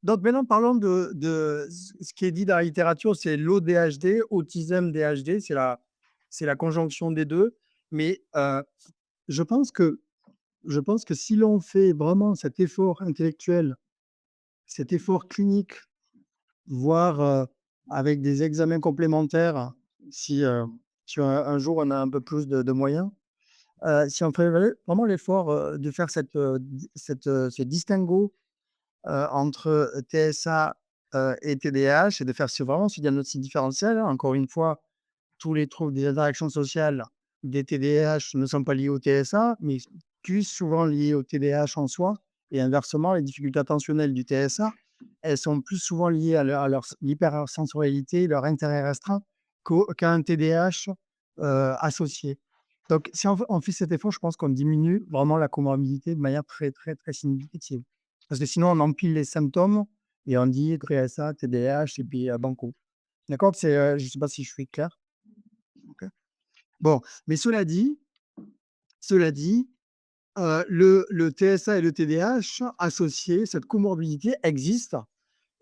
Donc maintenant, parlons de ce qui est dit dans la littérature, c'est l'ADHD, autisme DHD, c'est la conjonction des 2. Mais je pense que je pense que si l'on fait vraiment cet effort intellectuel, cet effort clinique, voire, avec des examens complémentaires, si, si un jour on a un peu plus de moyens, si on fait vraiment l'effort, de faire ce distinguo entre TSA, et TDAH, et de faire vraiment ce diagnostic différentiel, hein. Encore une fois, tous les troubles des interactions sociales des TDAH ne sont pas liés au TSA, mais plus souvent liés au TDAH en soi, et inversement, les difficultés attentionnelles du TSA, elles sont plus souvent liées à leur hypersensorialité, leur intérêt restreint, qu'à un TDAH associé. Donc si on fait cet effort, je pense qu'on diminue vraiment la comorbidité de manière très, très, très significative. Parce que sinon, on empile les symptômes et on dit TSA, TDAH et puis, banco. D'accord? Je ne sais pas si je suis clair? OK. Bon, mais cela dit, le TSA et le TDAH associés, cette comorbidité existe,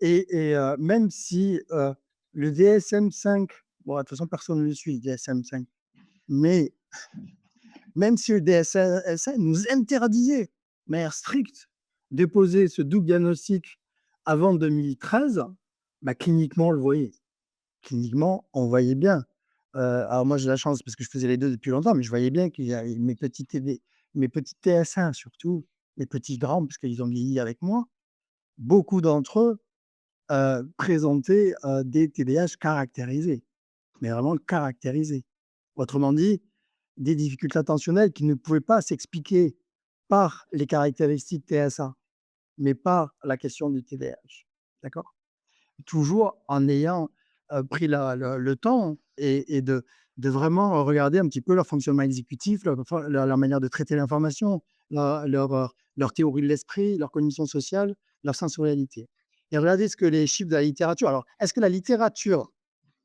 et même si, le DSM-5, bon, de toute façon, personne ne le suit, le DSM-5, mais même si le DSM-5 nous interdisait, de manière stricte, de poser ce double diagnostic avant 2013, bah, cliniquement, on le voyait. Cliniquement, on voyait bien. Alors moi, j'ai la chance parce que je faisais les 2 depuis longtemps, mais je voyais bien qu'il y avait mes petits TS1 surtout, mes petits grands, parce qu'ils ont vieilli avec moi, beaucoup d'entre eux, présentaient, des TDAH caractérisés, mais vraiment caractérisés. Autrement dit, des difficultés attentionnelles qui ne pouvaient pas s'expliquer par les caractéristiques TSA, mais par la question du TDAH. D'accord? Toujours en ayant, pris le temps et de vraiment regarder un petit peu leur fonctionnement exécutif, leur manière de traiter l'information, leur théorie de l'esprit, leur cognition sociale, leur sensorialité, et regarder ce que les chiffres de la littérature. Alors, est-ce que la littérature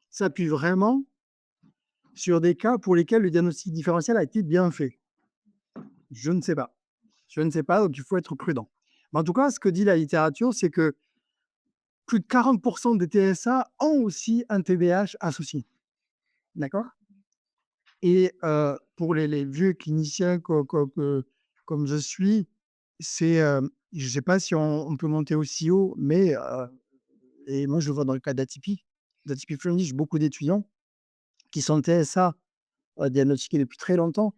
s'appuie vraiment sur des cas pour lesquels le diagnostic différentiel a été bien fait? Je ne sais pas. Je ne sais pas, donc il faut être prudent. Mais en tout cas, ce que dit la littérature, c'est que plus de 40 des TSA ont aussi un TDAH associé. D'accord? Et pour les vieux cliniciens comme je suis, c'est, je ne sais pas si on peut monter aussi haut, mais et moi je le vois dans le cas d'Atypique Fluency, j'ai beaucoup d'étudiants qui sont TSA, diagnostiqués depuis très longtemps,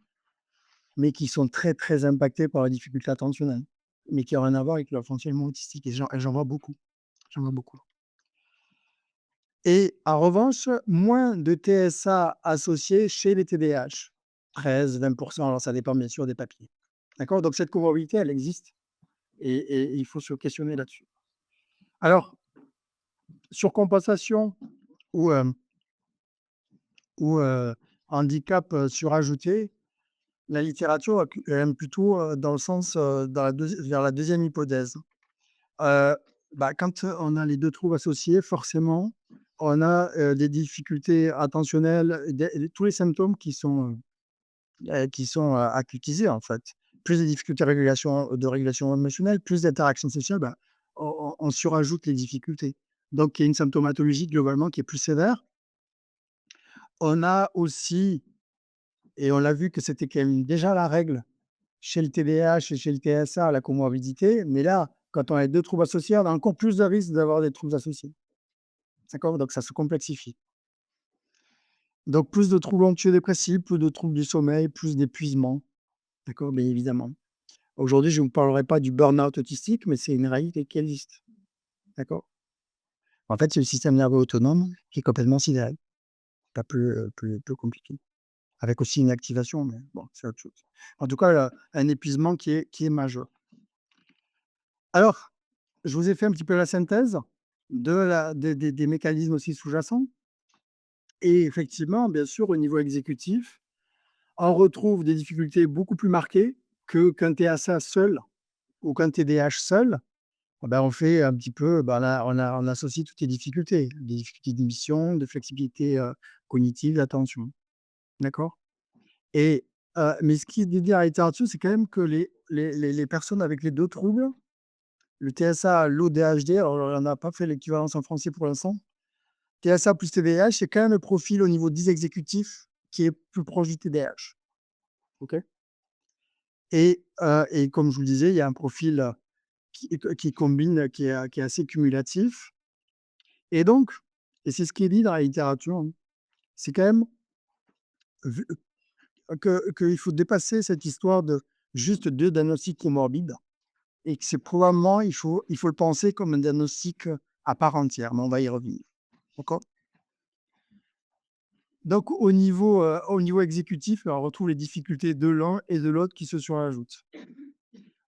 mais qui sont très, très impactés par la difficulté attentionnelle, mais qui ont rien à voir avec leur fonctionnement autistique, et j'en vois beaucoup, j'en vois beaucoup. Et en revanche, moins de TSA associés chez les TDAH, 13-20. Alors ça dépend bien sûr des papiers. D'accord? Donc cette comorbidité, elle existe, et il faut se questionner là-dessus. Alors, surcompensation ou, ou handicap surajouté, la littérature aime plutôt dans le sens, vers la deuxième hypothèse. Heu, Quand on a les 2 troubles associés, forcément, on a, des difficultés attentionnelles, tous les symptômes qui sont acutisés, en fait. Plus de difficultés de régulation émotionnelle, plus d'interactions sociales, on surajoute les difficultés. Donc il y a une symptomatologie globalement qui est plus sévère. On a aussi, et on l'a vu que c'était quand même déjà la règle chez le TDAH et chez le TSA, la comorbidité, mais là, quand on a les 2 troubles associés, on a encore plus de risques d'avoir des troubles associés. D'accord? Donc ça se complexifie. Donc plus de troubles anxio-dépressifs, plus de troubles du sommeil, plus d'épuisement. D'accord? Bien évidemment. Aujourd'hui, je ne vous parlerai pas du burn-out autistique, mais c'est une réalité qui existe. D'accord? En fait, c'est le système nerveux autonome qui est complètement sidéré. Pas plus compliqué. Avec aussi une activation, mais bon, c'est autre chose. En tout cas, un épuisement qui est majeur. Alors, je vous ai fait un petit peu la synthèse des mécanismes aussi sous-jacents, et effectivement, bien sûr, au niveau exécutif, on retrouve des difficultés beaucoup plus marquées qu'un TSA seul ou qu'un TDAH seul. On fait un petit peu, on associe toutes les difficultés, des difficultés de mission, de flexibilité, cognitive, d'attention. D'accord? Et Mais ce qui est dit dans la littérature, c'est quand même que les personnes avec les 2 troubles, le TSA, l'ODHD, alors on n'a pas fait l'équivalence en français pour l'instant. TSA plus TDAH, c'est quand même le profil au niveau des exécutifs qui est plus proche du TDAH. OK? Et comme je vous le disais, il y a un profil, qui combine, qui est assez cumulatif et donc c'est ce qui est dit dans la littérature, hein, c'est quand même vu qu'il faut dépasser cette histoire de juste 2 diagnostics comorbides et que c'est probablement il faut le penser comme un diagnostic, à part entière, mais on va y revenir. D'accord? Donc au niveau exécutif, on retrouve les difficultés de l'un et de l'autre qui se surajoutent.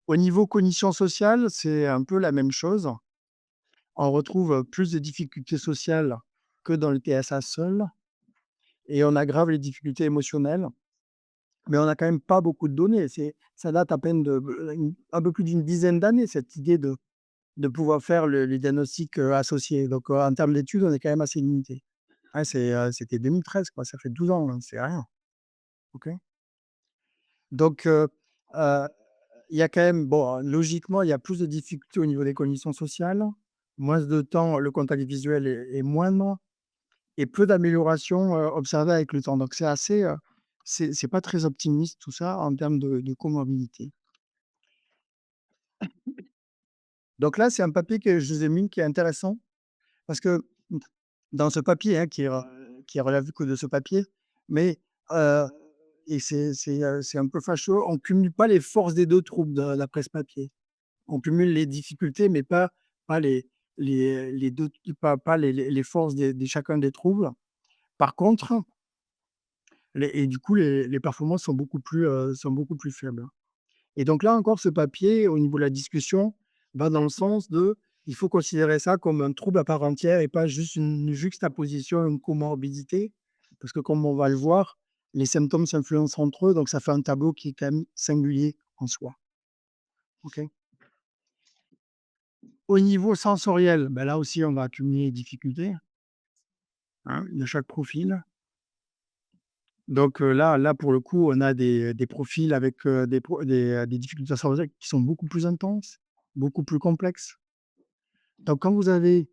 Au niveau cognition sociale, c'est un peu la même chose. On retrouve, plus de difficultés sociales que dans le TSA seul et on aggrave les difficultés émotionnelles, mais on n'a quand même pas beaucoup de données. Ça date à peine de un peu plus d'une dizaine d'années, cette idée de pouvoir faire les diagnostics, associés. Donc, en termes d'études, on est quand même assez limité. Ouais, c'était 2013 quoi, ça fait 12 ans, hein, c'est rien. OK? Donc, heu, il y a quand même bon, logiquement, il y a plus de difficultés au niveau des cognitions sociales, moins de temps, le contact visuel est moindre et peu d'améliorations, observées avec le temps. Donc c'est assez, c'est pas très optimiste tout ça en termes de comorbidité. Donc là, c'est un papier que je vous ai mis qui est intéressant parce que dans ce papier, hein, qui relève que de ce papier, mais heu et c'est un peu fâcheux, on cumule pas les forces des 2 troubles d'après ce papier. On cumule les difficultés, mais pas les 2 pas les forces des chacun des troubles. Par contre, du coup, les performances sont beaucoup plus faibles. Et donc là encore, ce papier, au niveau de la discussion, va dans le sens de il faut considérer ça comme un trouble à part entière et pas juste une juxtaposition, une comorbidité. Parce que comme on va le voir, les symptômes s'influencent entre eux, donc ça fait un tableau qui est quand même singulier en soi. OK? Au niveau sensoriel, ben là aussi, on va accumuler les difficultés, hein, de chaque profil. Donc là, pour le coup, on a des profils avec, des difficultés sensorielles qui sont beaucoup plus intenses, beaucoup plus complexes. Donc quand vous avez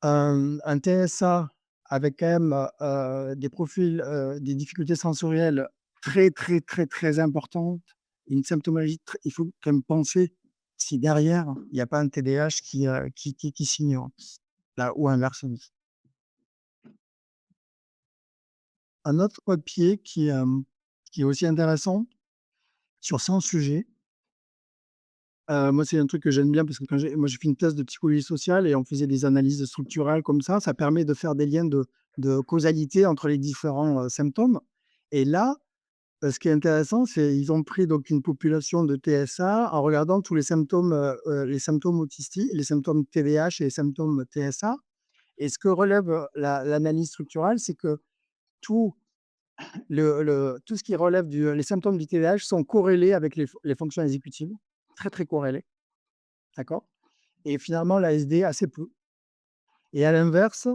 un TSA avec quand même, des profils, des difficultés sensorielles très, très, très, très importantes, une symptomologie très il faut quand même penser si derrière, il n'y a pas un TDAH qui s'ignore, là ou inversement. Un autre papier qui est aussi intéressant sur 100 sujets, moi, c'est un truc que j'aime bien parce que moi, j'ai fait une thèse de psychologie sociale et on faisait des analyses structurales comme ça permet de faire des liens de causalité entre les différents, symptômes et là, ce qui est intéressant, c'est ils ont pris donc une population de TSA en regardant tous les symptômes autistiques, les symptômes TDAH et les symptômes TSA et ce que relève, l'analyse structurale, c'est que tout tout ce qui relève les symptômes du TDAH sont corrélés avec les fonctions exécutives, très, très corrélés, d'accord? Et finalement l'ASD assez peu. Et à l'inverse,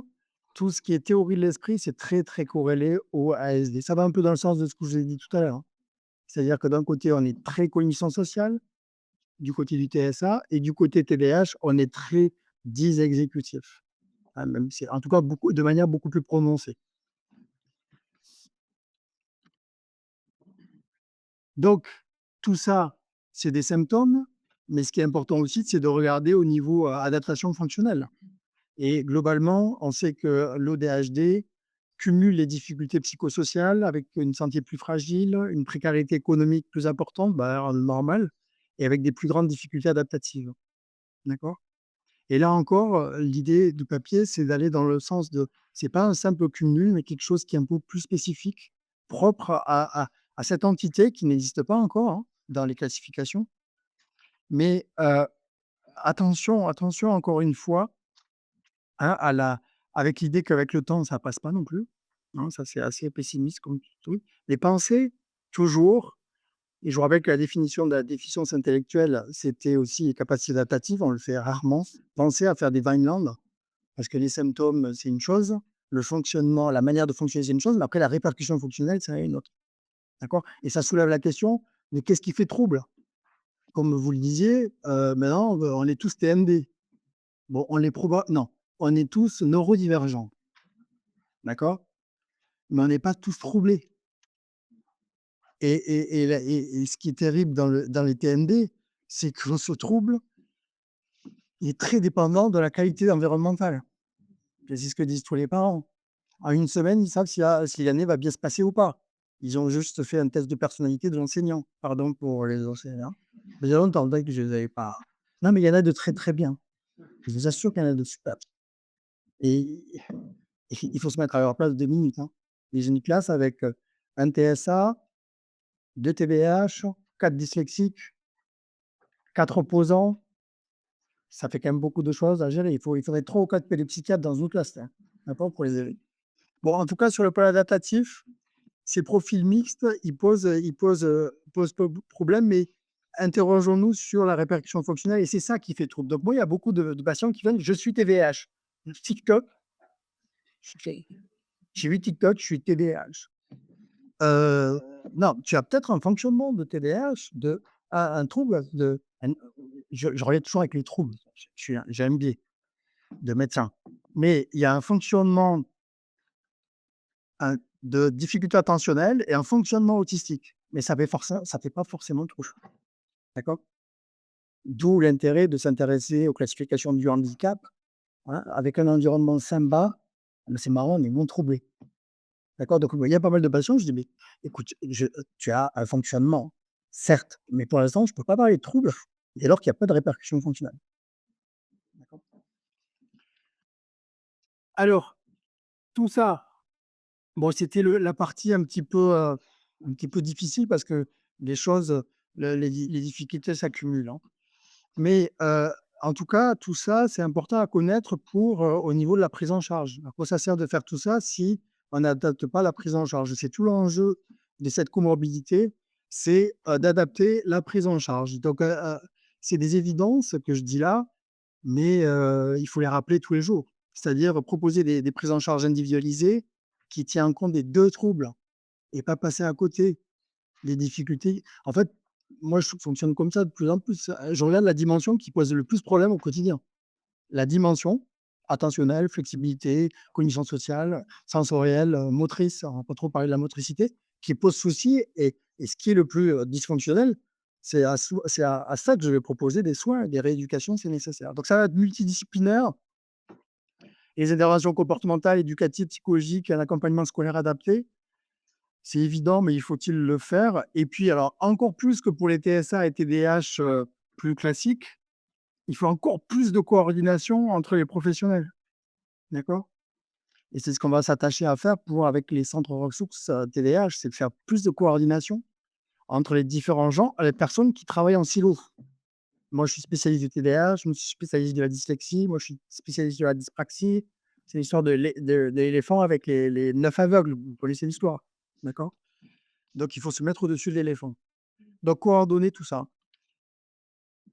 tout ce qui est théorie de l'esprit, c'est très, très corrélé au ASD. Ça va un peu dans le sens de ce que je vous ai dit tout à l'heure, hein. C'est-à-dire que d'un côté, on est très cognition sociale, du côté du TSA et du côté TDAH, on est très dysexécutif. Ah même c'est en tout cas beaucoup de manière beaucoup plus prononcée. Donc tout ça, c'est des symptômes, mais ce qui est important aussi, c'est de regarder au niveau, adaptation fonctionnelle. Et globalement, on sait que l'ODHD cumule les difficultés psychosociales avec une santé plus fragile, une précarité économique plus importante, bah, normal et avec des plus grandes difficultés adaptatives. D'accord? Et là encore, l'idée du papier, c'est d'aller dans le sens de c'est pas un simple cumul, mais quelque chose qui est un peu plus spécifique, propre à cette entité qui n'existe pas encore, hein, dans les classifications. Mais, attention encore une fois, hein, avec l'idée qu'avec le temps, ça passe pas non plus, hein, ça c'est assez pessimiste comme truc. Les pensées, toujours et je vous rappelle que la définition de la déficience intellectuelle, c'était aussi les capacités adaptatives, on le fait rarement. Pensez à faire des Vineland, parce que les symptômes, c'est une chose, le fonctionnement, la manière de fonctionner, c'est une chose, mais après la répercussion fonctionnelle, c'est une autre. d'accord? Et ça soulève la question de qu'est-ce qui fait trouble? Comme vous le disiez, maintenant, on est tous TMD. Bon, on les proba non, on est tous neurodivergents, d'accord? Mais on n'est pas tous troublés et ce qui est terrible dans les TMD, c'est que ce trouble est très dépendant de la qualité environnementale et c'est ce que disent tous les parents. En une semaine, ils savent si l'année va bien se passer ou pas. Ils ont juste fait un test de personnalité de l'enseignant. Pardon pour les enseignants. Mais il y a longtemps que je les avais pas. Non, mais il y en a de très, très bien. Je vous assure qu'il y en a de super. Et il faut se mettre à leur place 2 minutes, hein. J'ai une classe avec, 1 TSA, 2 TDAH, 4 dyslexiques, 4 opposants. Ça fait quand même beaucoup de choses à gérer. Il faudrait 3 ou 4 pédopsychiatres dans une classe, hein, d'accord, pour les aider. Bon, en tout cas, sur le plan adaptatif, ces profils mixtes, ils posent peu problème, mais interrogeons-nous sur la répercussion fonctionnelle et c'est ça qui fait trouble. Donc moi, il y a beaucoup de patients qui viennent: «Je suis TDAH». TikTok, j'ai vu TikTok, je suis TDAH. Heu, non, tu as peut-être un fonctionnement de TDAH, un trouble de un je reviens toujours avec les troubles. J'ai un biais de médecin. Mais il y a un fonctionnement, de difficulté attentionnelle et un fonctionnement autistique. Mais ça fait pas forcément trouble, d'accord? D'où l'intérêt de s'intéresser aux classifications du handicap, voilà, avec un environnement sympa, mais c'est marrant, on est moins troublé. D'accord? Donc, il y a pas mal de patients, je dis: «Mais écoute, tu as un fonctionnement, certes, mais pour l'instant, je ne peux pas parler de trouble, et alors qu'il y a pas de répercussions fonctionnelles». D'accord? Alors, tout ça, bon, c'était la partie un petit peu difficile parce que les choses, les difficultés s'accumulent, hein. Mais, en tout cas, tout ça, c'est important à connaître pour, au niveau de la prise en charge. À quoi ça sert de faire tout ça si on n'adapte pas la prise en charge? C'est tout l'enjeu de cette comorbidité, c'est, d'adapter la prise en charge. Donc, c'est des évidences que je dis là, mais, il faut les rappeler tous les jours. C'est-à-dire proposer des prises en charge individualisées qui tient compte des 2 troubles et pas passer à côté. Les difficultés en fait, moi, je fonctionne comme ça de plus en plus. Je regarde la dimension qui pose le plus problème au quotidien. La dimension attentionnelle, flexibilité, cognition sociale, sensorielle, motrice, on va pas trop parler de la motricité, qui pose souci et ce qui est le plus, dysfonctionnel, c'est à ça que je vais proposer des soins, des rééducations, si nécessaire. Donc ça va être multidisciplinaire. Les interventions comportementales, éducatives, psychologiques, un accompagnement scolaire adapté, c'est évident, mais il faut-il le faire? Et puis alors, encore plus que pour les TSA et TDAH, plus classiques, il faut encore plus de coordination entre les professionnels, d'accord? Et c'est ce qu'on va s'attacher à faire pour avec les centres ressources, TDAH, c'est de faire plus de coordination entre les différents gens, les personnes qui travaillent en silo. Moi, je suis spécialiste du TDAH, je me suis spécialiste de la dyslexie, moi, je suis spécialiste de la dyspraxie. C'est l'histoire de l'éléphant avec les 9 aveugles, vous connaissez l'histoire, d'accord? Donc il faut se mettre au-dessus de l'éléphant. Donc coordonner tout ça.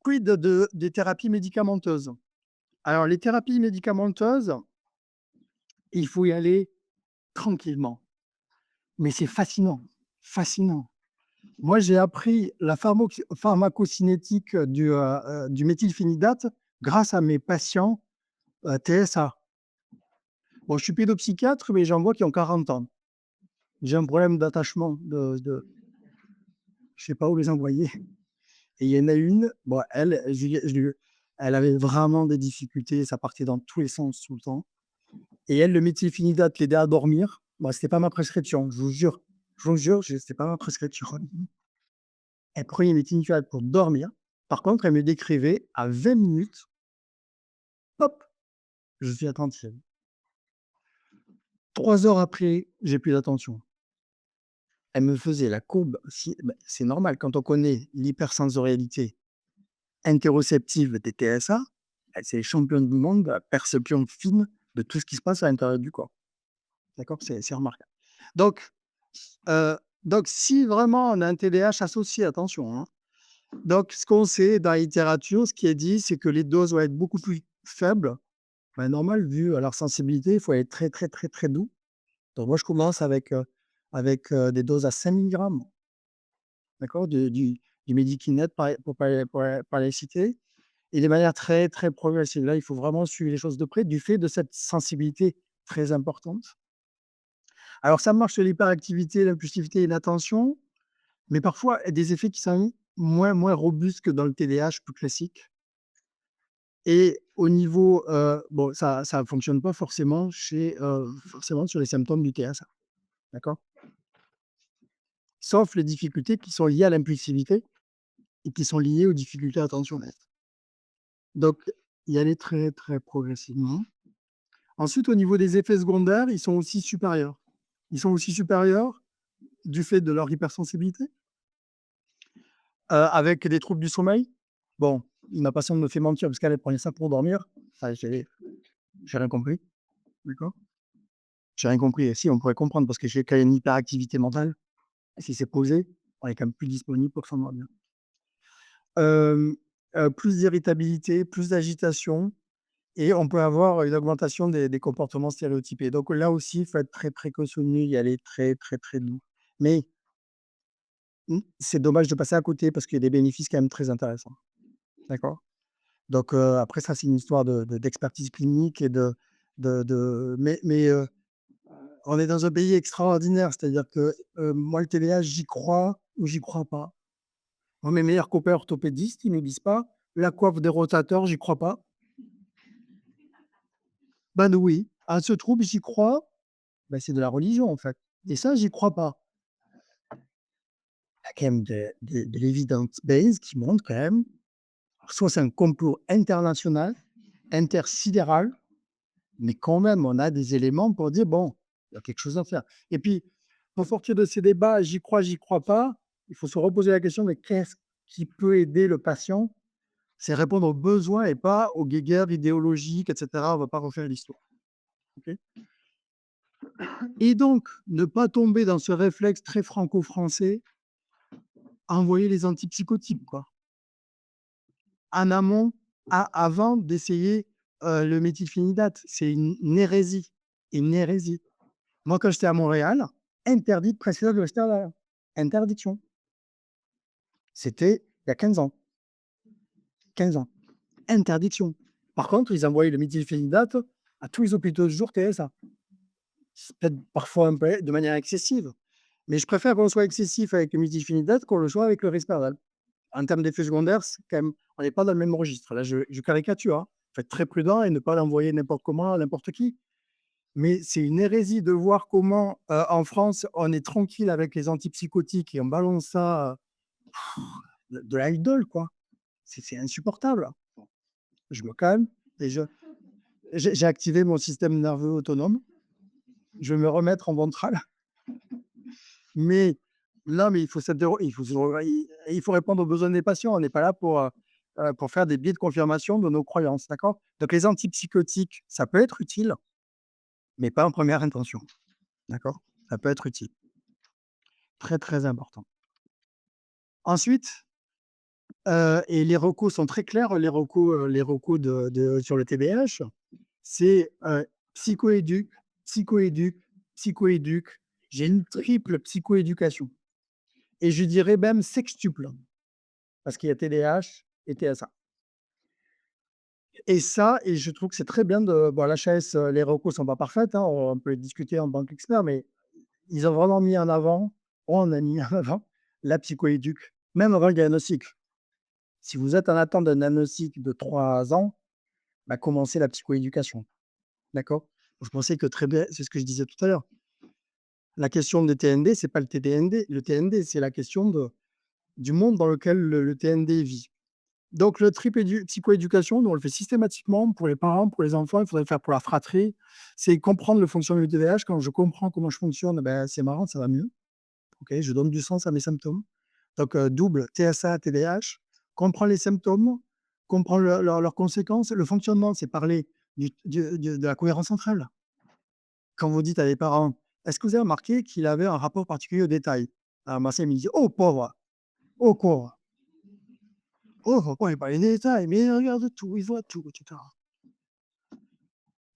Quid des thérapies médicamenteuses? Alors les thérapies médicamenteuses, il faut y aller tranquillement, mais c'est fascinant, fascinant. Moi, j'ai appris la pharmacocinétique du méthylphénidate grâce à mes patients, TSA. Bon, je suis pédopsychiatre, mais j'en vois qui ont 40 ans. J'ai un problème d'attachement je sais pas où les envoyer. Et il y en a une, bon, elle, elle avait vraiment des difficultés, ça partait dans tous les sens tout le temps. Et elle, le méthylphénidate l'aidait à dormir. Bon, c'était pas ma prescription, je vous jure, c'était pas ma prescription. Elle prenait le méthylphénidate pour dormir. Par contre, elle me décrivait à 20 minutes, hop, je suis attentive. 3 heures après, j'ai plus d'attention. Elle me faisait la courbe, c'est normal quand on connaît l'hypersensorialité interoceptive des TSA, c'est les championnes du monde de la perception fine de tout ce qui se passe à l'intérieur du corps. D'accord? C'est remarquable. Donc, si vraiment on a un TDAH associé, attention, hein. Donc ce qu'on sait dans la littérature, ce qui est dit, c'est que les doses vont être beaucoup plus faibles. Bah, normal, vu à leur sensibilité, il faut être très, très, très, très doux. Donc moi, je commence avec, des doses à 5 milligrammes. d'accord, du Medikinet, pour les citer, et de manière très, très progressive. Là, il faut vraiment suivre les choses de près, du fait de cette sensibilité très importante. Alors, ça marche sur l'hyperactivité, l'impulsivité et l'attention, mais parfois, des effets qui sont moins robustes que dans le TDAH plus classique. Et au niveau, bon, ça fonctionne pas forcément sur les symptômes du TSA, d'accord? Sauf les difficultés qui sont liées à l'impulsivité et qui sont liées aux difficultés attentionnelles. Donc, y aller très, très progressivement. Ensuite, au niveau des effets secondaires, ils sont aussi supérieurs. Ils sont aussi supérieurs du fait de leur hypersensibilité, avec des troubles du sommeil. Bon, ma patiente me fait mentir parce qu'elle prenait ça pour dormir. Enfin, j'ai rien compris, d'accord? J'ai rien compris. Et si, on pourrait comprendre parce que j'ai quand même une hyperactivité mentale. Si c'est posé, on est quand même plus disponible pour s'endormir. Hem, plus d'irritabilité, plus d'agitation, et on peut avoir une augmentation des comportements stéréotypés. Donc là aussi, il faut être très précautionneux, y aller très, très, très doux. Mais c'est dommage de passer à côté parce qu'il y a des bénéfices quand même très intéressants. D'accord? Donc après ça, c'est une histoire d'expertise clinique et mais on est dans un pays extraordinaire. C'est-à-dire que, moi, le TDAH, j'y crois ou j'y crois pas. Moi, mes meilleurs copains orthopédistes, ils me disent pas: «La coiffe des rotateurs, j'y crois pas». Ben oui, à ce trouble, j'y crois, ben c'est de la religion, en fait, et ça, j'y crois pas. Il y a quand même de l'evidence base qui montre quand même, soit c'est un complot international, intersidéral, mais quand même, on a des éléments pour dire: «Bon, il y a quelque chose à faire», et puis, pour sortir de ces débats, j'y crois pas, il faut se reposer la question: «Mais qu'est-ce qui peut aider le patient?» C'est répondre aux besoins et pas aux guéguerres idéologiques, et cetera. On va pas refaire l'histoire, OK? Et donc, ne pas tomber dans ce réflexe très franco-français, envoyer les antipsychotiques, quoi. En amont, avant d'essayer, le méthylphénidate. C'est une hérésie, une hérésie. Moi, quand j'étais à Montréal, interdit de prescrire du Risperdal. Interdiction. C'était il y a 15 ans. 15 ans. Interdiction. Par contre, ils envoyaient le méthylphénidate à tous les hôpitaux de jour TSA. C'est peut-être parfois un peu de manière excessive, mais je préfère qu'on soit excessif avec le méthylphénidate qu'on le soit avec le Risperdal. En termes d'effets secondaires, c'est quand même, on n'est pas dans le même registre. Là, je caricature, hein. Faut être très prudent et ne pas l'envoyer n'importe comment à n'importe qui. Mais c'est une hérésie de voir comment, en France, on est tranquille avec les antipsychotiques et on balance ça, de l'alcool, quoi. C'est insupportable. Je me calme et j'ai activé mon système nerveux autonome. Je vais me remettre en ventral. Mais non, mais il faut il faut répondre aux besoins des patients. On n'est pas là pour faire des biais de confirmation de nos croyances, d'accord? Donc les antipsychotiques, ça peut être utile, mais pas en première intention, d'accord? Ça peut être utile. Très, très important. Ensuite, et les recos sont très clairs, les recos de sur le TDAH, c'est, psychoéduc, psychoéduc, psychoéduc. J'ai une triple psychoéducation, et je dirais même sextuple. Parce qu'il y a TDAH et TSA. Et ça, et je trouve que c'est très bien de bon, l'HAS, les recos sont pas parfaites, hein, on peut discuter en tant qu'expert, mais ils ont vraiment mis en avant, on a mis en avant la psychoéduc, même avant le diagnostic. Si vous êtes en attente d'un diagnostic de 3 ans, bah, commencez la psychoéducation, d'accord? Je pensais que très bien, c'est ce que je disais tout à l'heure. La question des TND, c'est pas le TDND, le TND, c'est la question du monde dans lequel le TND vit. Donc le triple psychoéducation, nous on le fait systématiquement pour les parents, pour les enfants, il faudrait le faire pour la fratrie. C'est comprendre le fonctionnement du TDAH. Quand je comprends comment je fonctionne, ben, c'est marrant, ça va mieux. OK, je donne du sens à mes symptômes. Donc double TSA, TDAH, comprendre les symptômes, comprendre leurs conséquences. Le fonctionnement, c'est parler de la cohérence centrale. Quand vous dites à des parents: «Est-ce que vous avez remarqué qu'il avait un rapport particulier au détail?» Alors Marcel me dit: «Oh pauvre! Oh pauvre! Oh, pourquoi il parle des détails, mais il regarde tout, il voit tout», et cetera.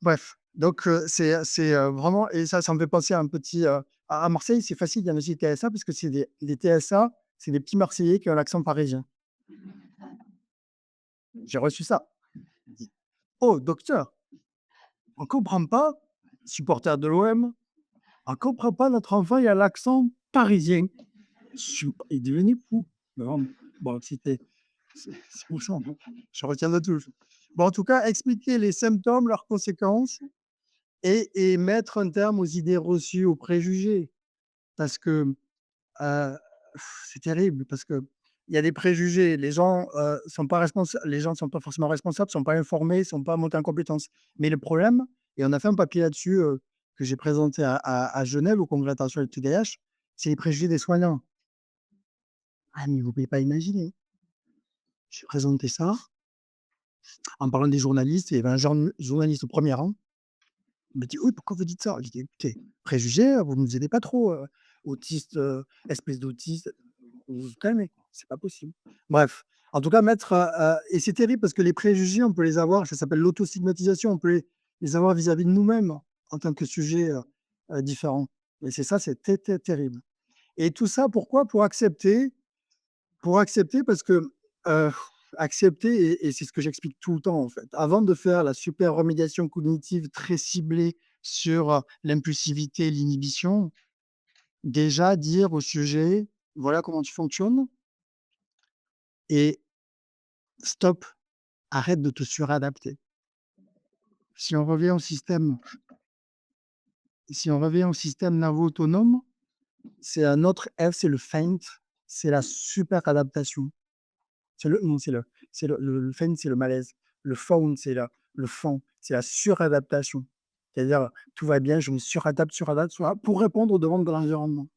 Bref, donc vraiment, et ça me fait penser à un petit, à Marseille, c'est facile de diagnostiquer TSA parce que c'est des les TSA, c'est des petits Marseillais qui ont l'accent parisien. J'ai reçu ça. Il dit: «Oh docteur, on comprend pas, supporter de l'OM, on comprend pas notre enfant, il a l'accent parisien». Il est devenu fou. Non, bon, c'est pour ça, hein, je retiens de tout. Bon, en tout cas, expliquer les symptômes, leurs conséquences et mettre un terme aux idées reçues, aux préjugés. Parce que, heu, c'est terrible parce qu'il y a des préjugés. Les gens sont pas forcément responsables, sont pas informés, sont pas montés en compétences. Mais le problème et on a fait un papier là-dessus, que j'ai présenté à Genève au congrès international du TDAH, c'est les préjugés des soignants. Ah mais vous pouvez pas imaginer. J'ai présenté ça en parlant des journalistes, il y avait un journaliste au premier rang. Il m'a dit: «Oui, pourquoi vous dites ça?» J'ai dit: «Écoutez, préjugés, vous ne nous aidez pas trop, autistes, espèce d'autiste, vous vous calmez, quoi, c'est pas possible». Bref, en tout cas et c'est terrible parce que les préjugés, on peut les avoir, ça s'appelle l'autostigmatisation, on peut les avoir vis-à-vis de nous-mêmes en tant que sujet, différent et c'est ça, c'est terrible et tout ça pourquoi? Pour accepter parce que, heu, accepter et c'est ce que j'explique tout le temps, en fait. Avant de faire la super remédiation cognitive très ciblée sur, l'impulsivité et l'inhibition, déjà dire au sujet: «Voilà comment tu fonctionnes et stop, arrête de te suradapter». Si on revient au système nerveux autonome, c'est un autre F, c'est le feint, c'est la super adaptation. C'est le non, c'est le feint, c'est le malaise. Le faun, c'est le fond, c'est la suradaptation. C'est-à-dire, tout va bien, je me suradapte pour répondre aux demandes de l'environnement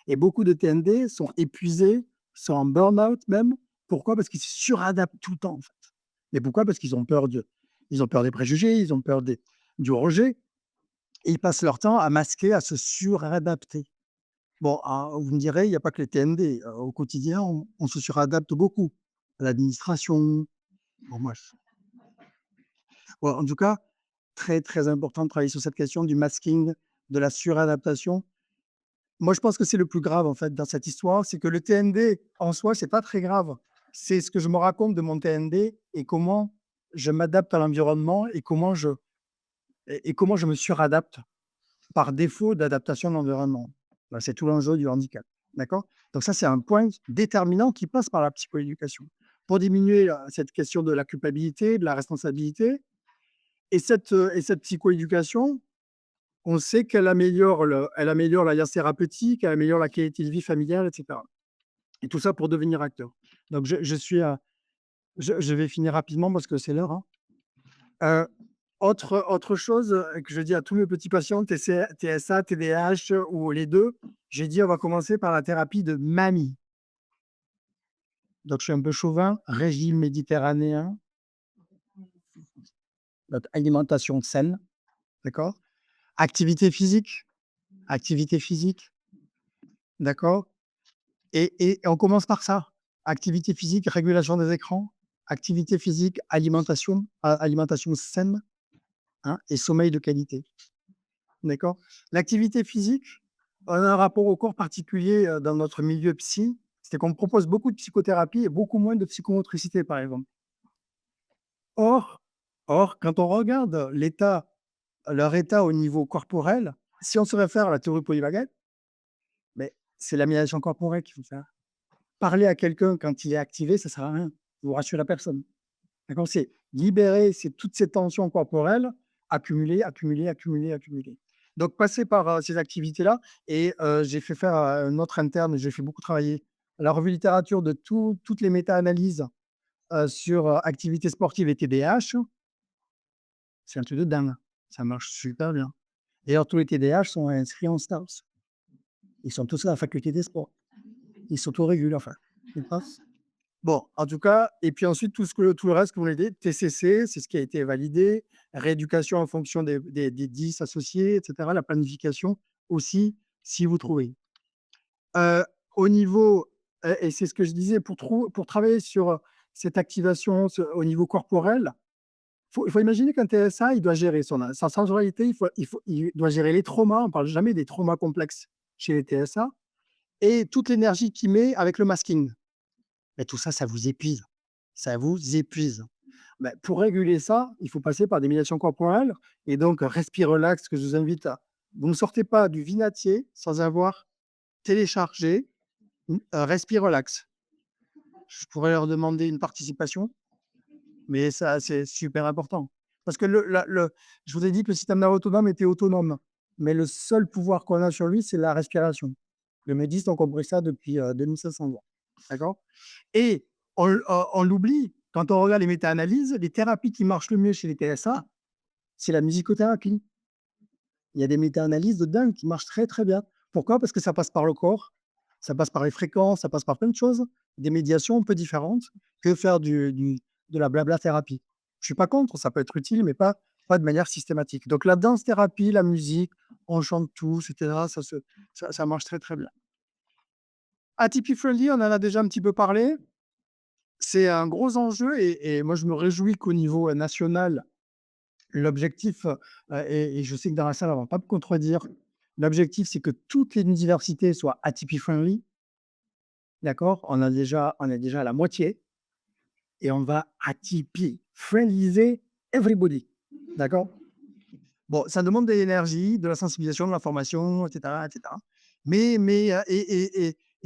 et beaucoup de TND sont épuisés, sont en burn-out même. Pourquoi? Parce qu'ils se suradaptent tout le temps, en fait. Mais pourquoi? Parce qu'ils ont peur des préjugés, ils ont peur du rejet et ils passent leur temps à masquer, à se suradapter. Bon, vous me direz, il y a pas que les TND, au quotidien, on se suradapte beaucoup. À l'administration, bon bref. Bon, en tout cas, très, très important de travailler sur cette question du masking, de la suradaptation. Moi, je pense que c'est le plus grave, en fait, dans cette histoire, c'est que le TND, en soi, c'est pas très grave. C'est ce que je me raconte de mon TND et comment je m'adapte à l'environnement et comment je me suradapte par défaut d'adaptation à l'environnement. Bah, c'est tout l'enjeu du handicap, d'accord? Donc ça, c'est un point déterminant qui passe par la psychoéducation. Pour diminuer, cette question de la culpabilité, de la responsabilité et cette psychoéducation, on sait qu'elle améliore l'alliance thérapeutique, elle améliore la qualité de vie familiale et cetera et tout ça pour devenir acteur. Donc je vais finir rapidement parce que c'est l'heure, hein. Heu, autre chose, que je dis à tous mes petits patients TSA, TDAH ou les 2, j'ai dit: «On va commencer par la thérapie de mamie». Donc je suis un peu chauvin, régime méditerranéen, notre alimentation saine, d'accord? Activité physique, activité physique, d'accord? Et on commence par ça. Activité physique, régulation des écrans, activité physique, alimentation saine, hein, et sommeil de qualité, d'accord? L'activité physique, on a un rapport au corps particulier, dans notre milieu psy, c'est qu'on propose beaucoup de psychothérapie et beaucoup moins de psychomotricité, par exemple. Or quand on regarde leur état au niveau corporel, si on se réfère à la théorie polyvagale, mais c'est l'amélioration corporelle qu'il faut faire. Parler à quelqu'un quand il est activé, ça sert à rien. Vous rassurez la personne. D'accord? C'est libérer toutes ces tensions corporelles accumulées, accumulées, accumulées, accumulées. Donc passer par, ces activités-là et j'ai fait faire à un autre interne, j'ai fait beaucoup travailler la revue littérature de toutes les méta-analyses, sur, activités sportives et TDAH. C'est un truc de dingue. Ça marche super bien. D'ailleurs, tous les TDAH sont inscrits en STAPS. Ils sont tous à la faculté des sports. Ils s'autorégulent, enfin, ils passent. Bon, en tout cas et puis ensuite tout le reste que vous l'avez dit, TCC, c'est ce qui a été validé, rééducation en fonction des 10 associés et cetera, la planification aussi, si vous trouvez. Heu, au niveau et c'est ce que je disais pour travailler sur, cette activation au niveau corporel, il faut imaginer qu'un TSA, il doit gérer sa sensorialité, il doit gérer les traumas, on ne parle jamais des traumas complexes chez les TSA et toute l'énergie qu'il met avec le masking. Mais tout ça, ça vous épuise. Ça vous épuise. Bah, pour réguler ça, il faut passer par des méditations corporelles et donc respire relax, que je vous invite à vous ne sortez pas du vinatier sans avoir téléchargé, Respire relax. Je pourrais leur demander une participation, mais ça, c'est super important. Parce que je vous ai dit que le système nerveux autonome était autonome, mais le seul pouvoir qu'on a sur lui, c'est la respiration. Les médistes ont compris ça depuis 2500 ans. D'accord. Et on l'oublie, quand on regarde les méta-analyses, les thérapies qui marchent le mieux chez les TSA, c'est la musicothérapie. Il y a des méta-analyses de dingue qui marchent très, très bien. Pourquoi? Parce que ça passe par le corps, ça passe par les fréquences, ça passe par plein de choses, des médiations un peu différentes que faire de la blabla thérapie. Je suis pas contre, ça peut être utile, mais pas de manière systématique. Donc la danse thérapie, la musique, on chante tous, et cetera, ça marche très, très bien. Atypi Friendly, on en a déjà un petit peu parlé. C'est un gros enjeu et moi je me réjouis qu'au niveau, national, l'objectif, et je sais que dans la salle, on va pas me contredire, l'objectif, c'est que toutes les universités soient Atypi Friendly, d'accord? On est déjà à la moitié et on va Atypi Friendlyiser everybody, d'accord? Bon, ça demande de l'énergie, de la sensibilisation, de l'information, et cetera. Mais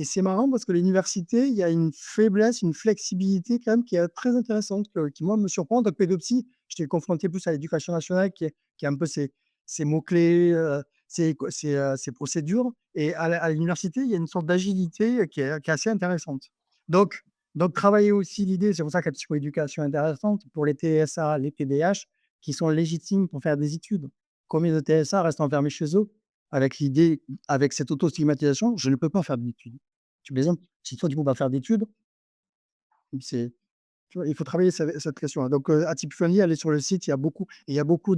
c'est marrant parce que l'université, il y a une faiblesse, une flexibilité quand même qui est très intéressante, qui moi me surprend. Donc pédopsie, j'étais confronté plus à l'éducation nationale qui a un peu ses mots-clés, ses procédures. Et à l'université, il y a une sorte d'agilité qui est assez intéressante. Donc, donc travailler aussi l'idée, c'est pour ça que la psychoéducation est intéressante pour les TSA, les TDAH, qui sont légitimes pour faire des études. Combien de TSA restent enfermés chez eux avec l'idée, avec cette auto-stigmatisation, je ne peux pas faire d'études. Tu plaisantes? Si toi, tu ne peux pas faire d'études, c'est, tu vois, il faut travailler cette question-là. Donc, Atypiphony, allez sur le site, il y a beaucoup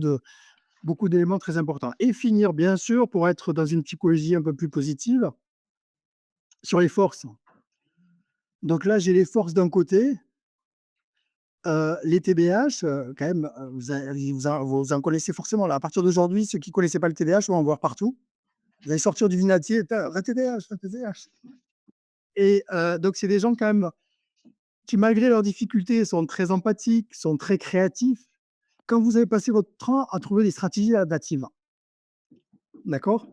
d'éléments très importants. Et finir, bien sûr, pour être dans une psychologie un peu plus positive, sur les forces. Donc là, j'ai les forces d'un côté, les TDAH, quand même, vous en connaissez forcément là. À partir d'aujourd'hui, ceux qui ne connaissaient pas le TDAH vont en voir partout. Vous allez sortir du vinatier, un TDAH, un TDAH. Et donc c'est des gens quand même qui, malgré leurs difficultés, sont très empathiques, sont très créatifs. Quand vous avez passé votre temps à trouver des stratégies adaptatives, d'accord?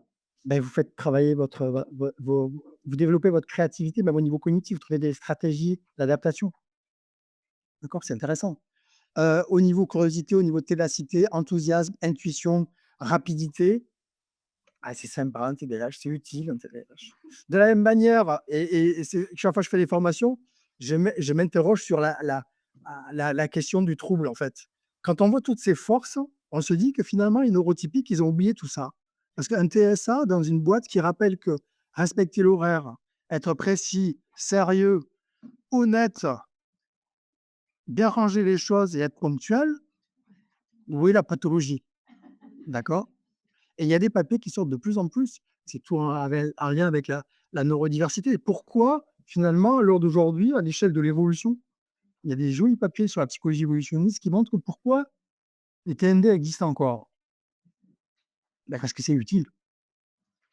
Ben, vous faites travailler vous développez votre créativité, même au niveau cognitif, vous trouvez des stratégies d'adaptation, d'accord? C'est intéressant. Au niveau curiosité, au niveau ténacité, enthousiasme, intuition, rapidité, ah, c'est sympa un TDAH, c'est utile un TDAH. De la même manière, chaque fois que je fais des formations, je m'interroge sur la question du trouble, en fait. Quand on voit toutes ces forces, on se dit que finalement, les neurotypiques, ils ont oublié tout ça. Parce qu'un TSA, dans une boîte qui rappelle que respecter l'horaire, être précis, sérieux, honnête, bien ranger les choses et être ponctuel, où est la pathologie? D'accord? Et il y a des papiers qui sortent de plus en plus. C'est tout en lien avec la neurodiversité. Pourquoi, finalement, à l'heure d'aujourd'hui, à l'échelle de l'évolution, il y a des jolis papiers sur la psychologie évolutionniste qui montrent pourquoi les TND existent encore. Ben, parce que c'est utile.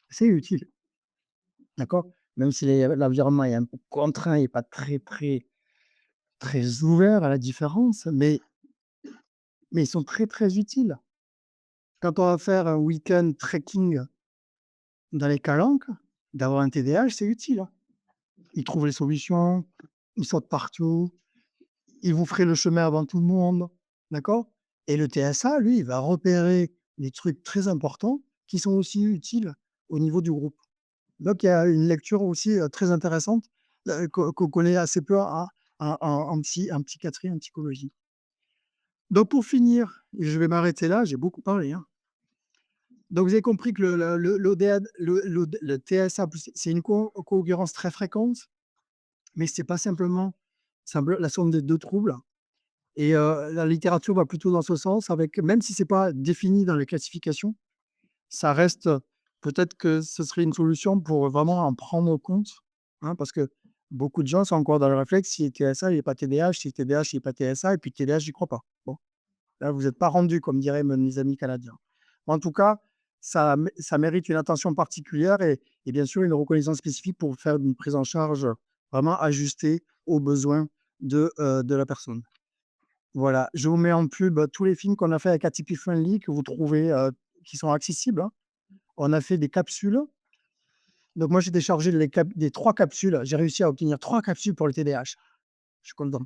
C'est utile. D'accord? Même si l'environnement est un peu contraint et pas très, très, très ouvert à la différence, mais ils sont très, très utiles. Quand on va faire un week-end trekking dans les Calanques, d'avoir un TDAH, c'est utile, hein. Ils trouvent les solutions, ils sautent partout, ils vous feraient le chemin avant tout le monde, d'accord? Et le TSA, lui, il va repérer des trucs très importants qui sont aussi utiles au niveau du groupe. Donc il y a une lecture aussi, très intéressante, qu'on connaît assez peu en psychiatrie, en psychologie. Donc pour finir, je vais m'arrêter là, j'ai beaucoup parlé, hein. Donc vous avez compris que le TSA+, c'est une co-occurrence très fréquente, mais c'est pas simplement la somme des 2 troubles. Et la littérature va plutôt dans ce sens avec, même si c'est pas défini dans les classifications, ça reste, peut-être que ce serait une solution pour vraiment en prendre compte, hein, parce que beaucoup de gens sont encore dans le réflexe: «S'il est TSA, il est pas TDAH, s'il est TDAH, il est pas TSA» et puis TDAH, j'y crois pas. Bon, là, vous êtes pas rendu, comme diraient mes amis canadiens. En tout cas, ça mérite une attention particulière et bien sûr une reconnaissance spécifique pour faire une prise en charge vraiment ajustée aux besoins de la personne. Voilà, je vous mets en pub tous les films qu'on a fait avec Atypi Friendly que vous trouvez, qui sont accessibles, hein. On a fait des capsules. Donc moi, j'ai téléchargé des 3 capsules. J'ai réussi à obtenir 3 capsules pour le TDAH. Je suis content.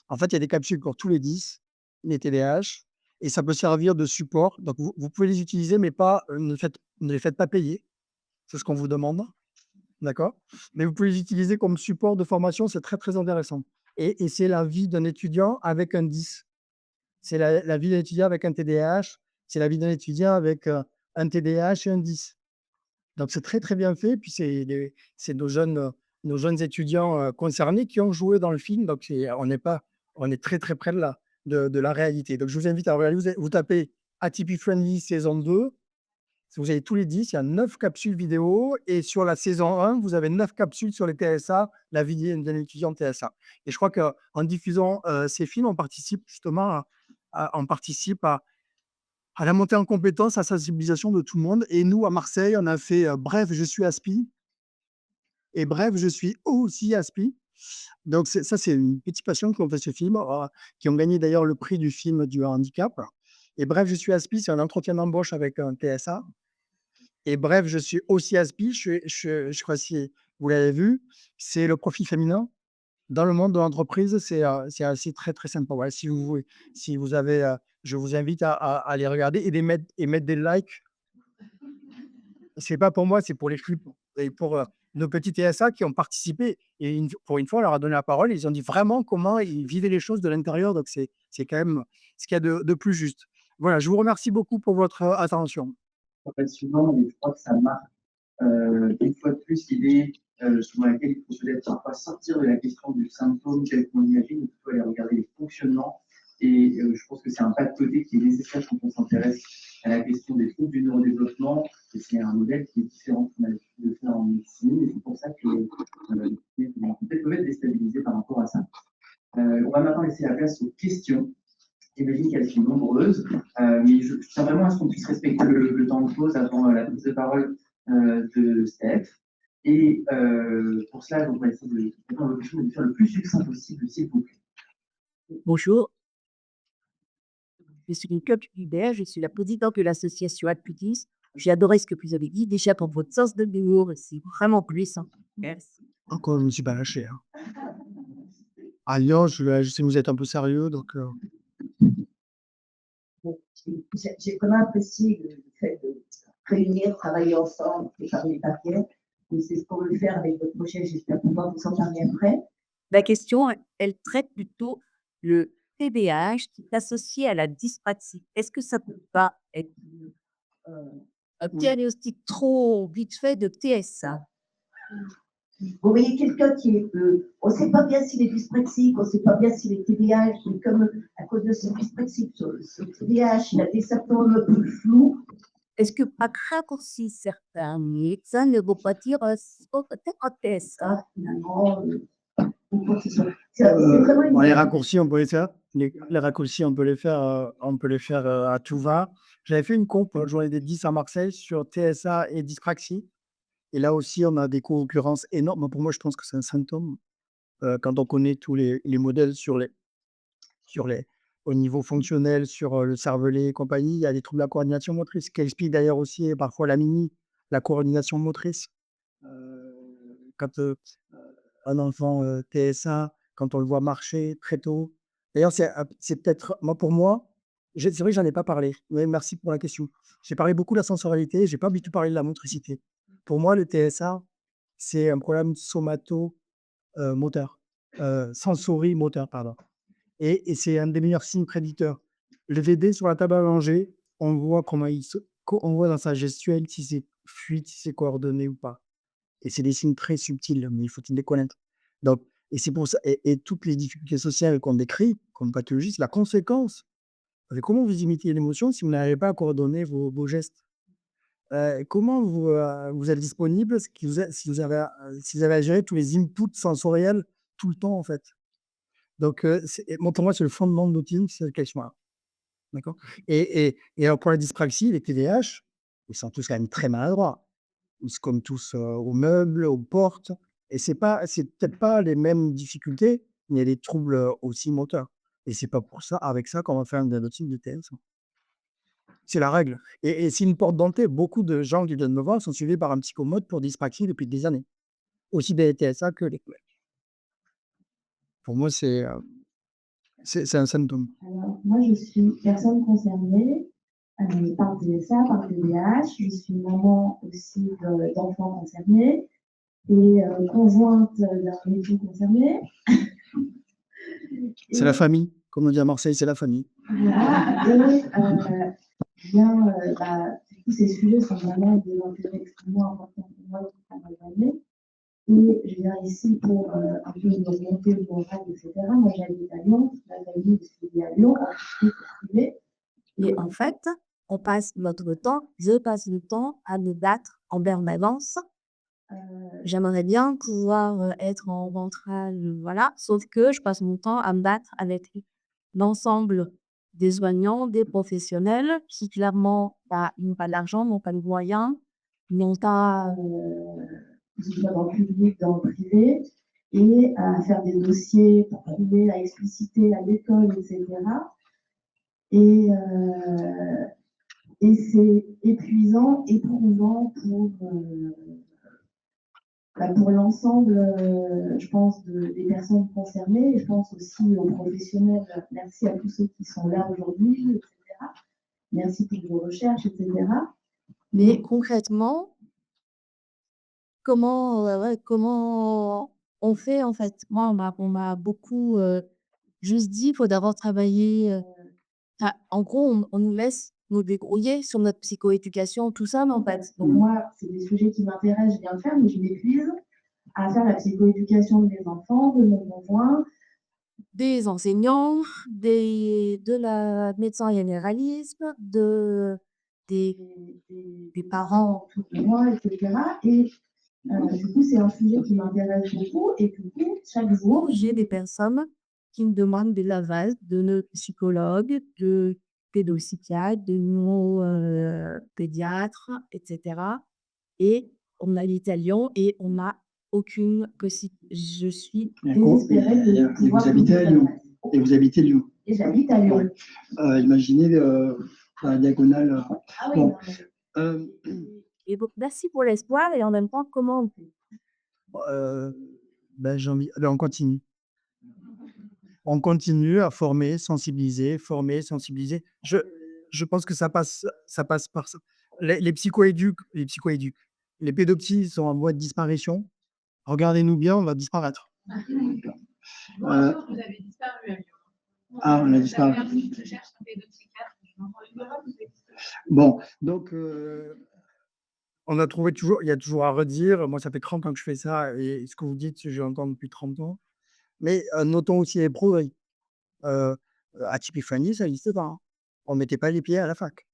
En fait, il y a des capsules pour tous les TDAH et ça peut servir de support. Donc vous pouvez les utiliser, mais pas, ne les faites pas payer. C'est ce qu'on vous demande, d'accord? Mais vous pouvez les utiliser comme support de formation, c'est très, très intéressant et c'est la vie d'un étudiant avec un 10. C'est la vie d'un étudiant avec un TDAH, c'est la vie d'un étudiant avec, un TDAH et un 10. Donc c'est très, très bien fait. Puis c'est nos jeunes étudiants, concernés qui ont joué dans le film. Donc on est très, très près de la réalité. Donc je vous invite à regarder, vous tapez Atypi Friendly saison 2. Si vous avez tous les 10, il y a 9 capsules vidéo et sur la saison 1, vous avez 9 capsules sur les TSA, la vie d'un étudiant TSA. Et je crois qu'en diffusant, ces films, on participe justement on participe à la montée en compétence, à la sensibilisation de tout le monde. Et nous, à Marseille, on a fait Bref, je suis Aspi et Bref, je suis aussi Aspi. Donc, c'est une petite passion qui ont fait ce film, qui ont gagné d'ailleurs le prix du film du handicap. Et Bref, je suis Aspi, c'est un entretien d'embauche avec un TSA. Et Bref, je suis aussi Aspi, je crois si vous l'avez vu, c'est le profil féminin. Dans le monde de l'entreprise, c'est assez très, très sympa. Voilà, si vous avez, je vous invite à les regarder et mettre des likes. C'est pas pour moi, c'est pour les flux et pour, nos petits TSA qui ont participé et pour une fois, on leur a donné la parole. Ils ont dit vraiment comment ils vivaient les choses de l'intérieur, donc c'est quand même ce qu'il y a de plus juste. Voilà, je vous remercie beaucoup pour votre, attention. Passionnant, mais je crois que ça marque une fois de plus l'idée selon laquelle il faut peut-être parfois sortir de la question du symptôme tel qu'on l'imagine, il faut aller regarder les fonctionnements. Et je pense que c'est un pas de côté qui est nécessaire quand on s'intéresse à la question des troubles du neurodéveloppement. Et c'est un modèle qui est différent qu'on a l'habitude de faire en médecine. Et c'est pour ça que on peut être déstabilisé par rapport à ça. On va maintenant laisser la place aux questions. J'imagine qu'elles sont nombreuses, mais je tiens vraiment à ce qu'on puisse respecter le temps de pause avant la prise de parole de Steph. Et pour cela, on va essayer de faire le plus succinct possible, s'il vous plaît. Bonjour, je suis Nicole Hubert, je suis la présidente de l'association Adputis. J'ai adoré ce que vous avez dit, déjà pour votre sens de l'humour, c'est vraiment puissant. Merci. Encore, je ne me suis pas lâché, hein. À Lyon, je sais que vous êtes un peu sérieux, donc Bon, j'ai vraiment apprécié le fait de réunir, travailler ensemble, préparer les papiers. Et c'est ce qu'on veut faire avec votre projet. J'espère pouvoir vous en parler après. La question, elle traite plutôt le TDAH qui est associé à la dyspraxie. Est-ce que ça peut pas être euh, un Oui. diagnostic trop vite fait de TSA? Vous voyez quelqu'un qui est, on ne sait pas bien s'il est dyspraxique, on ne sait pas bien s'il est TDAH, mais comme à cause de ce dyspraxique, ce TDAH, il a des symptômes un peu flous. Est-ce que par raccourci, certains médecins ne vont pas dire peut-être un TSA? Finalement, c'est vraiment une. les raccourcis, on peut les faire. Les raccourcis, on peut les faire à tout va. J'avais fait une comp, journée des 10 à Marseille sur TSA et dyspraxie. Et là aussi, on a des co-occurrences énormes. Pour moi, je pense que c'est un symptôme. Quand on connaît tous les modèles sur les, au niveau fonctionnel, sur le cervelet et compagnie, il y a des troubles de la coordination motrice, ce qui explique d'ailleurs aussi parfois la coordination motrice. Quand un enfant TSA, quand on le voit marcher très tôt. D'ailleurs, c'est peut-être, pour moi, c'est vrai que j'en ai pas parlé. Ouais, merci pour la question. J'ai parlé beaucoup de la sensorialité, j'ai pas du tout parlé de la motricité. Pour moi, le TSA, c'est un problème moteur, sensorimoteur, pardon. Et c'est un des meilleurs signes prédicteurs. Le VD sur la table à manger, on voit on voit dans sa gestuelle si c'est fluide, si c'est coordonné ou pas. Et c'est des signes très subtils, mais il faut les connaître. Donc, et c'est pour ça, et toutes les difficultés sociales qu'on décrit comme pathologie, c'est la conséquence. Comment vous imitez l'émotion si vous n'arrivez pas à coordonner vos gestes? Comment vous êtes disponible si vous avez à gérer tous les inputs sensoriels tout le temps, en fait? Donc, pour moi, c'est le fondement de l'autisme, c'est cette question-là. D'accord? Et alors pour la dyspraxie, les TDAH, Ils sont tous quand même très maladroits. Ils se cognent tous, aux meubles, aux portes et c'est peut-être pas les mêmes difficultés, mais il y a des troubles, aussi moteurs et c'est pas pour ça avec ça qu'on va faire un diagnostic de TSA. C'est la règle et c'est une porte d'entrée. Beaucoup de gens qui viennent me voir sont suivis par un psychomote pour dyspraxie depuis des années, aussi bien les TSA que les QL. Pour moi, c'est un symptôme. Alors, moi, je suis personne concernée par DSA, par TDAH. Je suis maman aussi d'enfants concernés et conjointe d'un époux concerné. C'est la famille, comme on dit à Marseille, c'est la famille. Voilà. Et du coup, ces sujets sont vraiment des intérêts extrêmement importants pour moi depuis pas mal d'années. Et je viens ici pour un peu me remonter le moral, etc. Moi, j'habite à Lyon, toute ma famille est à Lyon, ensuite privé. Et en fait, je passe le temps à me battre en permanence. J'aimerais bien pouvoir être en ventral, voilà. Sauf que je passe mon temps à me battre avec l'ensemble des soignants, des professionnels qui clairement n'ont pas d'argent, n'ont pas de moyens, n'ont pas. Que ce soit dans le public, dans le privé, et à faire des dossiers pour prouver, à expliciter à l'école, etc. Et c'est épuisant, éprouvant pour l'ensemble, je pense, des personnes concernées. Et je pense aussi aux professionnels. Merci à tous ceux qui sont là aujourd'hui, etc. Merci pour vos recherches, etc. Mais concrètement, comment on fait en fait? Moi, on m'a beaucoup juste dit, il faut d'abord travailler. En gros, on nous laisse nous débrouiller sur notre psychoéducation, tout ça, mais en fait, Donc moi, c'est des sujets qui m'intéressent, je viens le faire, mais je m'épuise à faire la psychoéducation de mes enfants, de mon conjoint. des enseignants, de la médecin généraliste, des, des parents. Autour de moi, etc. Et du coup, c'est un sujet qui m'intéresse beaucoup. Et du coup, chaque jour, J'ai des personnes qui me demandent des lavages de neuropsychologues, de pédopsychiatres, de pédiatres, etc. Et on a l'italien et on n'a aucune possibilité. Je suis désespérée de Et pouvoir vous habitez à Lyon. Et vous habitez Lyon. Et j'habite à Lyon. Imaginez la diagonale. Ah oui, Bon. non, mais- Et donc, merci pour l'espoir et en même temps, comment on fait? On continue. On continue à former, sensibiliser, former, sensibiliser. Je pense que ça passe par ça. Les psychoéducs, les pédopsies sont en voie de disparition. Regardez-nous bien, on va disparaître. Vous avez disparu à Lyon. Ah, on a disparu. Je cherche un pédopsychiatre. Je m'en rends compte. Bon, donc On a trouvé toujours, il y a toujours à redire. Moi, ça fait 30 ans que je fais ça et ce que vous dites, je l'entends depuis 30 ans. Mais notons aussi les progrès. Atypique friendly, ça n'existe pas, hein. On ne mettait pas les pieds à la fac.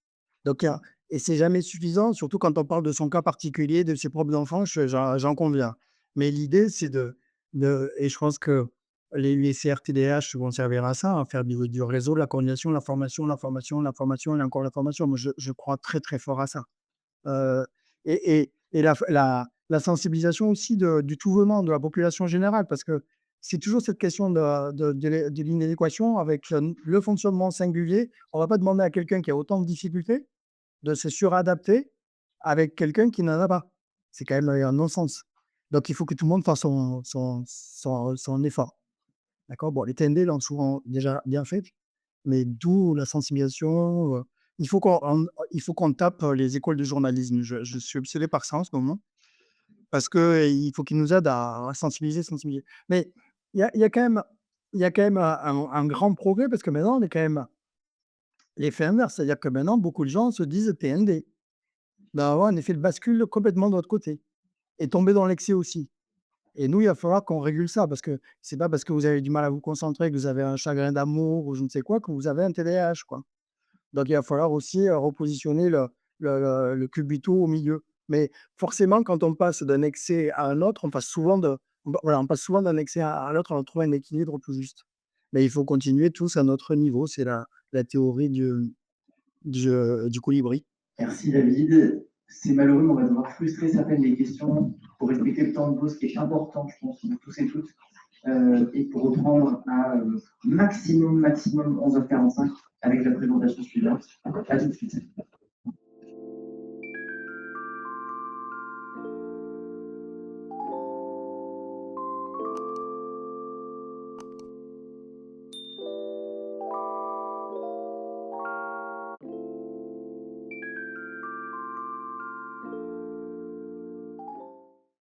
Donc, et c'est jamais suffisant, surtout quand on parle de son cas particulier, de ses propres enfants, j'en conviens. Mais l'idée, c'est et je pense que les CRTDH vont servir à ça, à faire du réseau, de la coordination, la formation, la formation, la formation et encore la formation. Moi, je crois très, très fort à ça. Heu et la sensibilisation aussi du tout venant, de la population générale, parce que c'est toujours cette question de l'inadéquation avec le fonctionnement singulier. On va pas demander à quelqu'un qui a autant de difficultés de se suradapter avec quelqu'un qui n'en a pas. C'est quand même un non-sens. Donc il faut que tout le monde fasse son effort. D'accord? Bon, les TND l'ont souvent déjà bien fait, mais d'où la sensibilisation, il faut qu'on tape, les écoles de journalisme. Je suis obsédé par ça en ce moment, parce qu'il faut qu'ils nous aident à sensibiliser, sensibiliser. Mais il y a quand même un grand progrès parce que maintenant on est quand même l'effet inverse. C'est-à-dire que maintenant beaucoup de gens se disent TND. Ben, avoir un effet de bascule complètement de l'autre côté et tomber dans l'excès aussi. Et nous, il va falloir qu'on régule ça parce que c'est pas parce que vous avez du mal à vous concentrer, que vous avez un chagrin d'amour ou je ne sais quoi, que vous avez un TDAH, quoi. Donc il va falloir aussi, repositionner le Cubito au milieu. Mais forcément, quand on passe d'un excès à un autre, on passe souvent d'un excès à l'autre, on trouve un équilibre tout juste. Mais il faut continuer tous à notre niveau, c'est la théorie du colibri. Merci David. C'est malheureux, mais on va devoir frustrer certaines des questions pour respecter le temps de pause qui est important, je pense, pour tous et toutes. Et pour reprendre à maximum 11h45 avec la présentation suivante. À tout de suite.